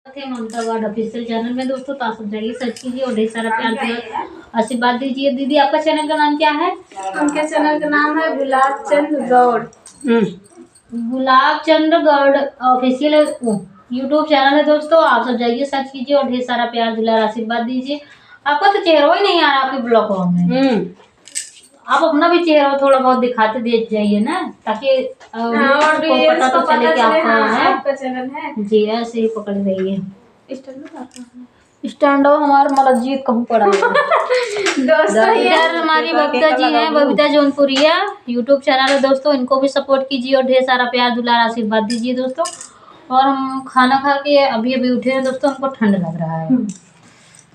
थे ममता God official channel में दोस्तों, तो आप सब जाइए सर्च कीजिए और ढेर सारा प्यार दिया, आशीर्वाद दीजिए। दीदी आपका चैनल का नाम क्या है? उनके चैनल का नाम है Gulab Chand Gaur. Gulab Chand Gaur official YouTube channel है दोस्तों, आप सब जाइए सर्च कीजिए और ढेर सारा प्यार दुलार आशीर्वाद दीजिए। आपका तो चेहरा ही नहीं आ रहा आपके ब्लॉगों में, आप अपना भी चेहरा थोड़ा बहुत दिखाते दे जाइए ना, ताकि को पता तो चले कि आपका चैनल है। जी ऐसे ही पकड़ रही है स्टैंड हमारा मलजीत कहूँ पड़ा दोस्तों इधर हमारी बबीता जी हैं, बबीता जौनपुरिया यूट्यूब चैनल है दोस्तों, इनको भी सपोर्ट कीजिए और ढेर सारा प्यार दुलार आशीर्वाद दीजिए दोस्तों। और हम खाना खा के अभी अभी उठे हैं दोस्तों, हमको ठंड लग रहा है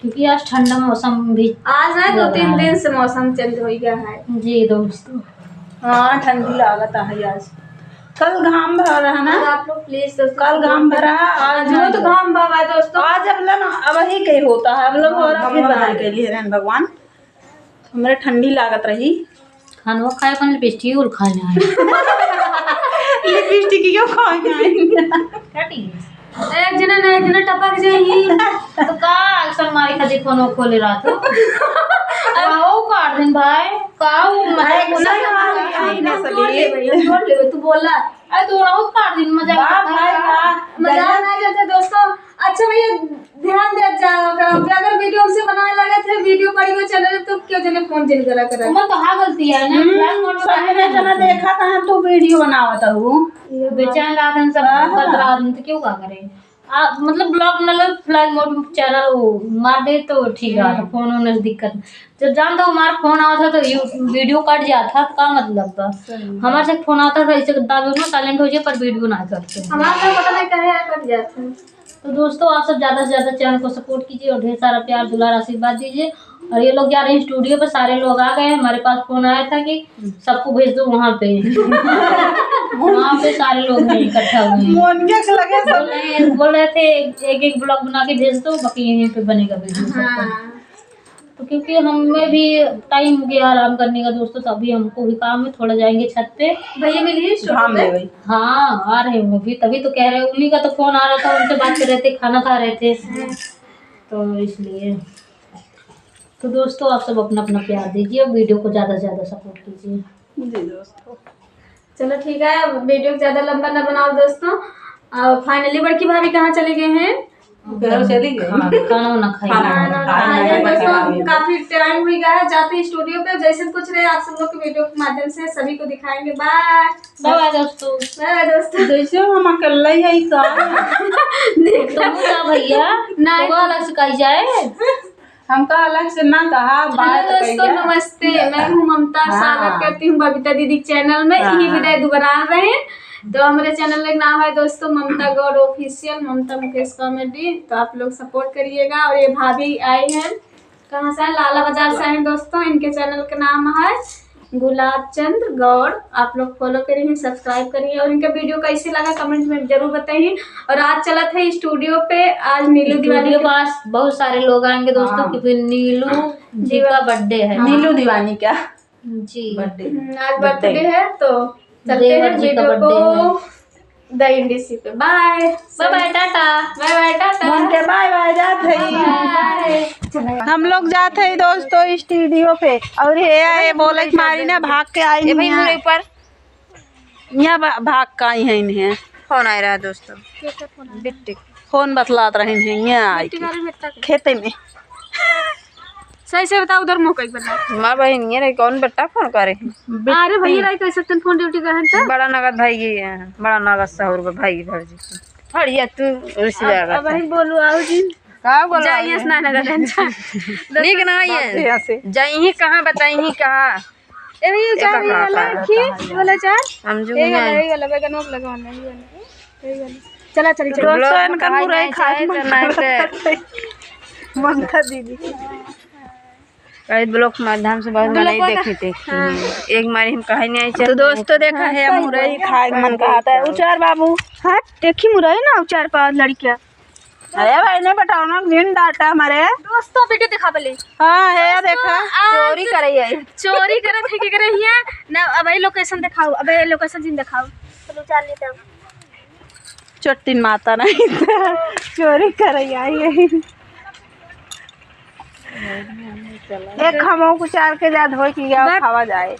क्योंकि आज ठंडा मौसम भी आज है, 2-3 दिन से मौसम चेंज हो गया है जी दोस्तों। हाँ ठंडी लागत है आज, कल घाम भर रहा ना, आप लोग प्लीज कल घाम भरा, आज तो घाम भरा दोस्तों। आज अब ही कहीं होता है, अब लोग हो रहा फिर बना के लिए रहन भगवान, हमारे ठंडी लागत रही। खाना खाए अपन लिपस्टिक और खाने आए लिपस्टिक क्यों खाए एक जना टपक जाएगी तो का अक्सर मारी खाती फोन खोले रहा तो आओ काट दिन भाई काऊ तू बोला अरे तू ना काट दिन मजाक नहीं करते दोस्तों। अच्छा भैया ध्यान दे जाओ, अगर वीडियो हमसे बनाने लगे थे वीडियो पड़ी हुई चैनल तो क्यों जने फोन जिन करा करा मैं कहा गलती है ना फ्लैग मोड सबने जना देखा था तो वीडियो बनावता हूँ बेचैन रात हम सब कर रहा तो क्यों का करे मतलब ब्लॉग मतलब फ्लैग मोड चैनल मार दे तो ठीक है, फोन होने से दिक्कत जब जानता हूँ हमारा फोन आता था तो वीडियो कट जाता का मतलब था हमारे से फोन आता था इसे साइलेंट हो जाए पर वीडियो ना करते हमारा पता नहीं कहे कट जाता है। तो दोस्तों आप सब ज़्यादा से ज़्यादा चैनल को सपोर्ट कीजिए और ढेर सारा प्यार दुलार आशीर्वाद दीजिए। और ये लोग जा रहे हैं स्टूडियो पे, सारे लोग आ गए हैं, हमारे पास फोन आया था कि सबको भेज दो वहाँ पे वहाँ पे सारे लोग इकट्ठा हुए बोल रहे थे एक एक ब्लॉग बना के भेज दो, बाकी यहीं पे बनेगा वीडियो। तो क्योंकि हमें भी टाइम हो गया आराम करने का दोस्तों, तो अभी हमको भी काम है, थोड़ा जाएंगे छत पे। भैया मिलिए हाँ आ रहे हैं अभी, तभी तो कह रहे हैं, उन्हीं का तो फोन आ रहा था, उनसे बात कर रहे थे, खाना खा रहे थे तो इसलिए। तो दोस्तों आप सब अपना अपना प्यार दीजिए और वीडियो को ज़्यादा से ज़्यादा सपोर्ट कीजिए जी दोस्तों। चलो ठीक है, वीडियो ज़्यादा लंबा ना बनाओ दोस्तों। फाइनली बड़की भाभी कहाँ चले गए हैं? चली गई खाना ना खाइए दोस्तों, काफी टाइम हो गया है, जाते स्टूडियो पे जैसे कुछ रहे आप सब लोग के वीडियो के माध्यम से सभी को दिखाएंगे। बाय बाय दोस्तों। बाय दोस्तों। जैसे हम अकेला ही है तो भैया ना अलग से कही जाए, हमका अलग से ना कहा। दोस्तों नमस्ते, मैं हूँ ममता, स्वागत करती हूँ बबीता दीदी चैनल में। यही विदाई दोबारा रहे हैं, तो हमारे चैनल का नाम है दोस्तों ममता गौड़ ऑफिशियल, ममता मुकेश कॉमेडी, तो आप लोग सपोर्ट करिएगा। और ये भाभी आई हैं कहाँ से, लाला बाजार से हैं दोस्तों, इनके चैनल का नाम है गुलाब चंद गौड़, आप लोग फॉलो करिए, सब्सक्राइब करिए और इनका वीडियो कैसे लगा कमेंट में जरूर बताइए। और आज चला था स्टूडियो पे, आज नीलू दीवानी के पास बहुत सारे लोग आएंगे दोस्तों क्योंकि नीलू जी का बर्थडे है। नीलू दीवानी क्या जी बर्थडे, आज बर्थडे है, तो चलते हैं वीडियो को द इंडस्ट्री पे। Bye bye bye tata, bye bye tata, bye bye जाते ही हम लोग जाते ही दोस्तों स्टूडियो पे। और ये बोले मारी ना भाग के आई नहीं पर यहाँ भाग के आई है, इन्हें फोन आ रहा है दोस्तों, बिट्टी फोन बतलात रहे हैं यहाँ आई खेते में। सही से बताओ उधर मौका बता। माँ बहन ये रे कौन बेटा फोन करे? अरे भैया रे कैसे तुम फोन ड्यूटी करन त बड़ा नगद भाई ये बड़ा नगद सहूर भाई भौजी फड़िया तू रुसी जाएगा। अब वही बोलू आओ जी का बोल जाइए ना नगद नीक ना ये जाई कहां बताई कहां ए भैया चार वाला रखी वाला चार हम जो ये वाला बैगन में लगाना ये वाला चला चल दोस्तों इनका मुरई खाए ममता दीदी कई ब्लॉक माध्यम से बहुत नहीं देखी थी एक मारी हम कहीं नहीं आई। तो दोस्तों देखा है मुरई खाए मन कहता है उचार बाबू। हाँ देखी मुरई ना उचार पा लड़कियां। अरे भाई ने बताओ ना जिन डाटा हमारे दोस्तों वीडियो दिखा बले। हाँ है देखा चोरी करे है, चोरी करे थे के करे हिया ना। अब लोकेशन दिखाओ, अब लोकेशन जिन दिखाओ। चलो चाल लेते चोटिन माता नहीं चोरी कर आई। एक खमो कुचार के जा धो की खावा जाए।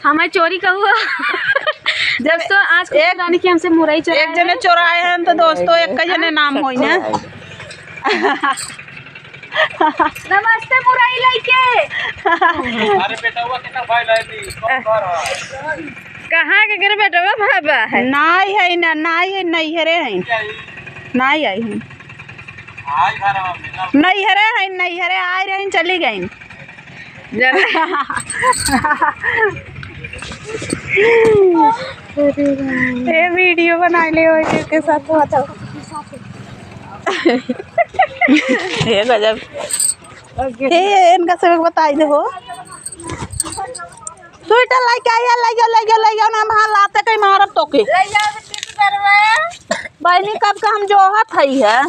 हमें चोरी का हुआ दोस्तों आज एक रानी की हमसे मुरई चोरी एक जने चोराए हैं तो दोस्तों एक जने नाम होई ना। नमस्ते मुरई लइके। अरे बेटा हुआ कितना भाई लाइनी कहाँ के घर बेटा भाबा है नाई है ना नाई है नहीं हरे है नाई आई है आई घर में नहीं हरे आए रहे चली गई। ये वीडियो बना ले के साथ ये गजब इनका सब बताई दे हो स्वेटर लाइक ना वहाँ लाते कहीं मारब तो के बहनी कब का हम जो है